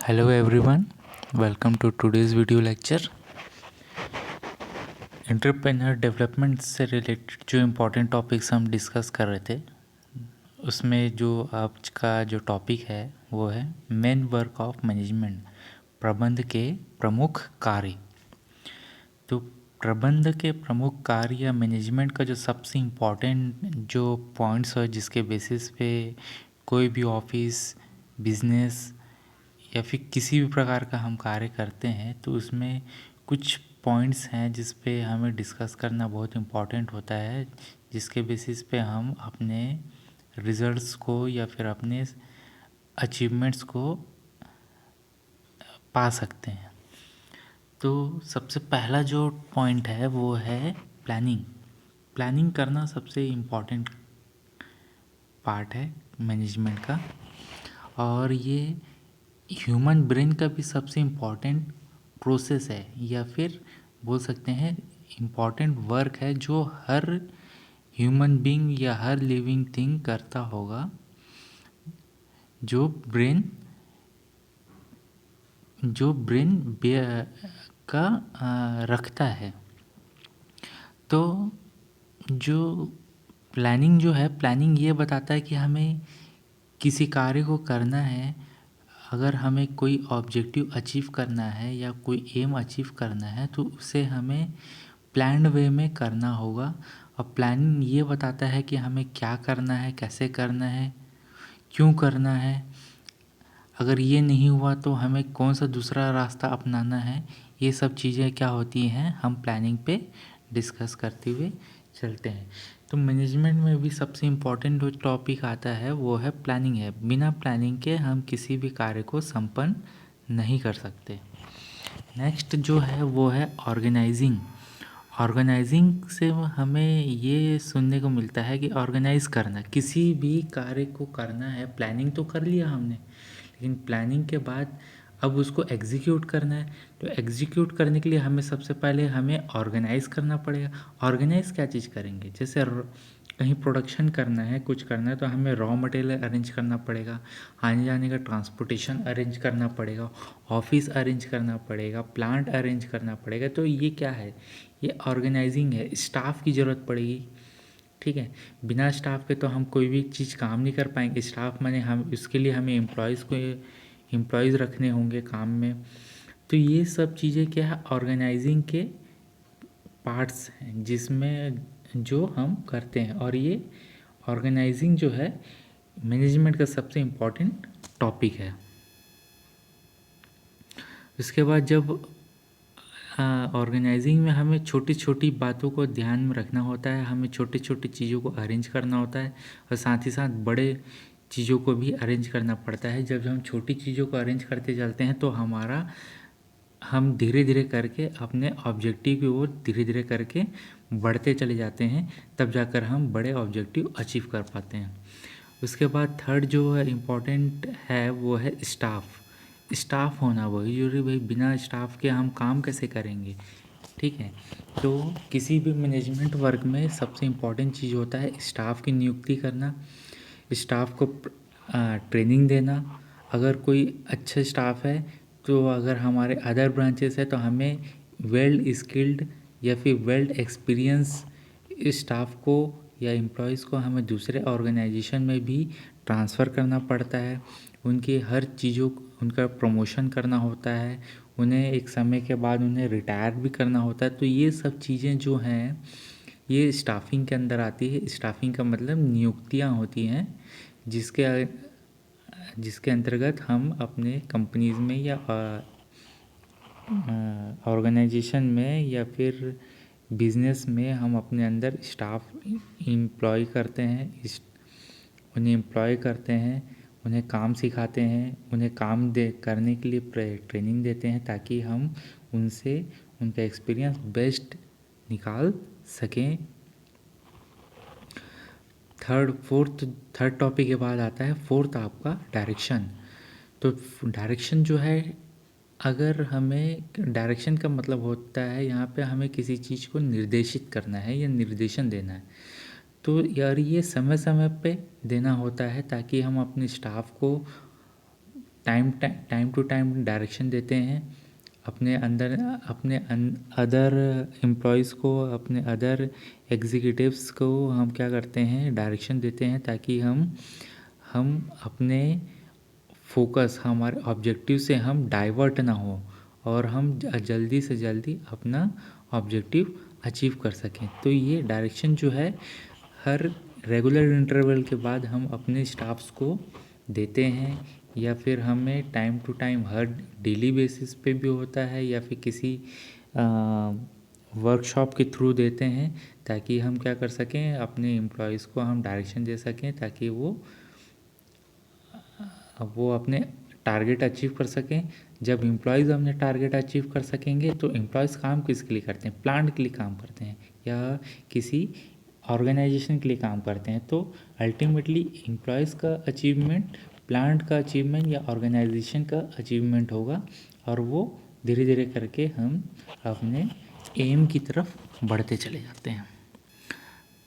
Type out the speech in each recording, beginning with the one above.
Hello everyone, welcome to today's video lecture। Entrepreneur development से related जो important topics हम discuss कर रहे थे उसमें जो आज का जो टॉपिक है वो है मेन वर्क ऑफ मैनेजमेंट, प्रबंध के प्रमुख कार्य। तो प्रबंध के प्रमुख कार्य या मैनेजमेंट का जो सबसे इम्पोर्टेंट जो पॉइंट्स है जिसके बेसिस पे कोई भी ऑफिस, बिजनेस या फिर किसी भी प्रकार का हम कार्य करते हैं तो उसमें कुछ पॉइंट्स हैं जिस पे हमें डिस्कस करना बहुत इम्पॉर्टेंट होता है, जिसके बेसिस पे हम अपने रिजल्ट्स को या फिर अपने अचीवमेंट्स को पा सकते हैं। तो सबसे पहला जो पॉइंट है वो है प्लानिंग। प्लानिंग करना सबसे इम्पॉर्टेंट पार्ट है मैनेजमेंट का, और ये ह्यूमन ब्रेन का भी सबसे इम्पॉर्टेंट प्रोसेस है या फिर बोल सकते हैं इम्पॉर्टेंट वर्क है जो हर ह्यूमन बीइंग या हर लिविंग थिंग करता होगा। जो ब्रेन का रखता है। तो जो प्लानिंग जो है, प्लानिंग ये बताता है कि हमें किसी कार्य को करना है, अगर हमें कोई ऑब्जेक्टिव अचीव करना है या कोई एम अचीव करना है तो उसे हमें प्लान्ड वे में करना होगा। और प्लानिंग ये बताता है कि हमें क्या करना है, कैसे करना है, क्यों करना है। अगर ये नहीं हुआ तो हमें कौन सा दूसरा रास्ता अपनाना है। ये सब चीज़ें क्या होती हैं, हम प्लानिंग पे डिस्कस करते हुए चलते हैं। तो मैनेजमेंट में भी सबसे इम्पोर्टेंट जो टॉपिक आता है वो है प्लानिंग है। बिना प्लानिंग के हम किसी भी कार्य को संपन्न नहीं कर सकते। नेक्स्ट जो है वो है ऑर्गेनाइजिंग। ऑर्गेनाइजिंग से हमें ये सुनने को मिलता है कि ऑर्गेनाइज करना, किसी भी कार्य को करना है। प्लानिंग तो कर लिया हमने, लेकिन प्लानिंग के बाद अब उसको एग्जीक्यूट करना है। तो एग्जीक्यूट करने के लिए हमें सबसे पहले हमें ऑर्गेनाइज़ करना पड़ेगा। ऑर्गेनाइज़ क्या चीज़ करेंगे, जैसे कहीं प्रोडक्शन करना है, कुछ करना है तो हमें रॉ मटेरियल अरेंज करना पड़ेगा, आने जाने का ट्रांसपोर्टेशन अरेंज करना पड़ेगा, ऑफिस अरेंज करना पड़ेगा, प्लांट अरेंज करना पड़ेगा। तो ये क्या है, ये ऑर्गेनाइजिंग है। स्टाफ की ज़रूरत पड़ेगी, ठीक है। बिना स्टाफ के तो हम कोई भी चीज़ काम नहीं कर पाएंगे। स्टाफ माने हम, उसके लिए हमें एम्प्लॉयज़ रखने होंगे काम में। तो ये सब चीज़ें क्या है, ऑर्गेनाइजिंग के पार्ट्स हैं जिसमें जो हम करते हैं। और ये ऑर्गेनाइजिंग जो है मैनेजमेंट का सबसे इम्पॉर्टेंट टॉपिक है। उसके बाद जब ऑर्गेनाइजिंग में हमें छोटी छोटी बातों को ध्यान में रखना होता है, हमें छोटी छोटी चीज़ों को अरेंज करना होता है, और साथ ही साथ बड़े चीज़ों को भी अरेंज करना पड़ता है। जब हम छोटी चीज़ों को अरेंज करते चलते हैं तो हम धीरे धीरे करके अपने ऑब्जेक्टिव की ओर धीरे धीरे करके बढ़ते चले जाते हैं, तब जाकर हम बड़े ऑब्जेक्टिव अचीव कर पाते हैं। उसके बाद थर्ड जो है इम्पॉर्टेंट है वो है स्टाफ। स्टाफ होना वही जरूरी, भाई बिना स्टाफ के हम काम कैसे करेंगे, ठीक है। तो किसी भी मैनेजमेंट वर्क में सबसे इम्पॉर्टेंट चीज़ होता है स्टाफ की नियुक्ति करना, स्टाफ को ट्रेनिंग देना। अगर कोई अच्छा स्टाफ है तो अगर हमारे अदर ब्रांचेस है तो हमें वेल स्किल्ड या फिर वेल एक्सपीरियंस स्टाफ को या एम्प्लॉयज़ को हमें दूसरे ऑर्गेनाइजेशन में भी ट्रांसफ़र करना पड़ता है। उनकी हर चीज़ों, उनका प्रमोशन करना होता है, उन्हें एक समय के बाद उन्हें रिटायर भी करना होता है। तो ये सब चीज़ें जो हैं ये स्टाफिंग के अंदर आती है। स्टाफिंग का मतलब नियुक्तियाँ होती हैं जिसके अंतर्गत हम अपने कंपनीज़ में या ऑर्गेनाइजेशन में या फिर बिजनेस में हम अपने अंदर स्टाफ एम्प्लॉय करते हैं, उन्हें एम्प्लॉय करते हैं, उन्हें काम सिखाते हैं, उन्हें काम करने के लिए ट्रेनिंग देते हैं ताकि हम उनसे उनका एक्सपीरियंस बेस्ट निकाल सकें। थर्ड टॉपिक के बाद आता है फोर्थ आपका डायरेक्शन। तो डायरेक्शन जो है, अगर हमें डायरेक्शन का मतलब होता है यहाँ पे हमें किसी चीज़ को निर्देशित करना है या निर्देशन देना है। तो यार ये समय समय पे देना होता है ताकि हम अपने स्टाफ को टाइम टू टाइम डायरेक्शन देते हैं अपने अदर एम्प्लॉयज़ को, अपने अदर एग्जीक्यूटिव्स को हम क्या करते हैं, डायरेक्शन देते हैं ताकि हम अपने फोकस, हमारे ऑब्जेक्टिव से हम डाइवर्ट ना हो और हम जल्दी से जल्दी अपना ऑब्जेक्टिव अचीव कर सकें। तो ये डायरेक्शन जो है हर रेगुलर इंटरवल के बाद हम अपने स्टाफ्स को देते हैं, या फिर हमें टाइम टू टाइम हर डेली बेसिस पे भी होता है, या फिर किसी वर्कशॉप के थ्रू देते हैं ताकि हम क्या कर सकें, अपने एम्प्लॉयज़ को हम डायरेक्शन दे सकें ताकि वो अपने टारगेट अचीव कर सकें। जब एम्प्लॉयज़ अपने टारगेट अचीव कर सकेंगे तो एम्प्लॉयज़ काम किसके लिए करते हैं, प्लांट के लिए काम करते हैं या किसी ऑर्गेनाइजेशन के लिए काम करते हैं। तो अल्टीमेटली एम्प्लॉयज़ का अचीवमेंट, प्लांट का अचीवमेंट या ऑर्गेनाइजेशन का अचीवमेंट होगा, और वो धीरे धीरे करके हम अपने एम की तरफ बढ़ते चले जाते हैं।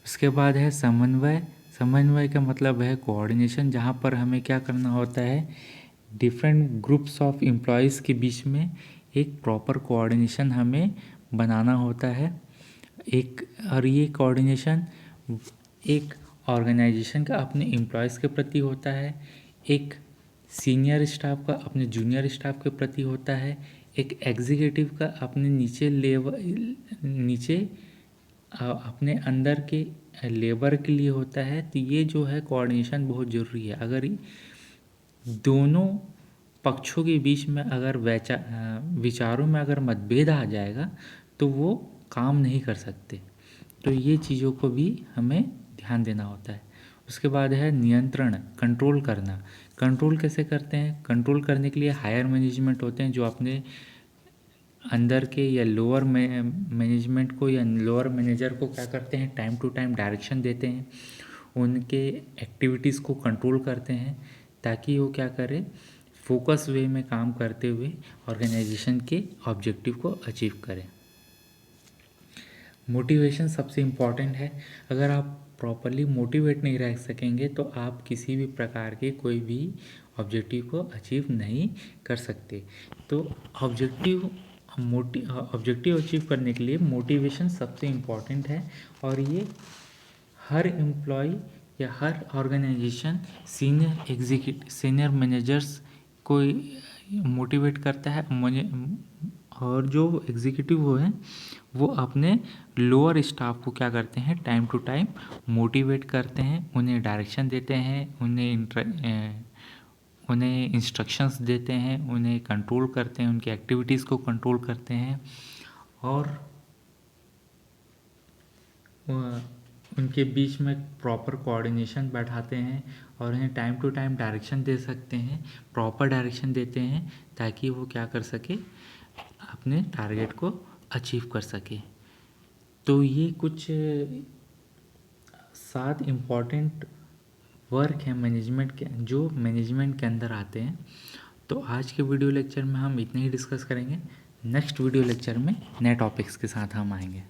उसके बाद है समन्वय। समन्वय का मतलब है कोऑर्डिनेशन, जहाँ पर हमें क्या करना होता है, डिफरेंट ग्रुप्स ऑफ एम्प्लॉयज़ के बीच में एक प्रॉपर कोऑर्डिनेशन हमें बनाना होता है। और ये कोऑर्डिनेशन एक ऑर्गेनाइजेशन का अपने एम्प्लॉयज़ के प्रति होता है, एक सीनियर स्टाफ का अपने जूनियर स्टाफ के प्रति होता है, एक एग्जीक्यूटिव का अपने नीचे अपने अंदर के लेबर के लिए होता है। तो ये जो है कोऑर्डिनेशन बहुत ज़रूरी है। अगर दोनों पक्षों के बीच में अगर विचारों में अगर मतभेद आ जाएगा तो वो काम नहीं कर सकते। तो ये चीज़ों को भी हमें ध्यान देना होता है। उसके बाद है नियंत्रण, कंट्रोल करना। कंट्रोल कैसे करते हैं, कंट्रोल करने के लिए हायर मैनेजमेंट होते हैं जो अपने अंदर के या लोअर मैनेजमेंट को या लोअर मैनेजर को क्या करते हैं, टाइम टू टाइम डायरेक्शन देते हैं, उनके एक्टिविटीज़ को कंट्रोल करते हैं ताकि वो क्या करे, फोकस वे में काम करते हुए ऑर्गेनाइजेशन के ऑब्जेक्टिव को अचीव करें। मोटिवेशन सबसे इम्पॉर्टेंट है। अगर आप प्रॉपरली मोटिवेट नहीं रह सकेंगे तो आप किसी भी प्रकार के कोई भी ऑब्जेक्टिव को अचीव नहीं कर सकते। तो ऑब्जेक्टिव अचीव करने के लिए मोटिवेशन सबसे इम्पॉर्टेंट है, और ये हर एम्प्लॉय या हर ऑर्गेनाइजेशन सीनियर मैनेजर्स को मोटिवेट करता है। और जो एग्जीक्यूटिव वो हैं वो अपने लोअर स्टाफ को क्या करते हैं, टाइम टू टाइम मोटिवेट करते हैं, उन्हें डायरेक्शन देते हैं, उन्हें इंस्ट्रक्शंस देते हैं, उन्हें कंट्रोल करते हैं, उनकी एक्टिविटीज़ को कंट्रोल करते हैं, और उनके बीच में प्रॉपर कोऑर्डिनेशन बैठाते हैं और उन्हें टाइम टू टाइम डायरेक्शन दे सकते हैं, प्रॉपर डायरेक्शन देते हैं ताकि वो क्या कर सके, अपने टारगेट को अचीव कर सके। तो ये कुछ 7 इम्पॉर्टेंट वर्क है मैनेजमेंट के, जो मैनेजमेंट के अंदर आते हैं। तो आज के वीडियो लेक्चर में हम इतने ही डिस्कस करेंगे। नेक्स्ट वीडियो लेक्चर में नए टॉपिक्स के साथ हम आएंगे।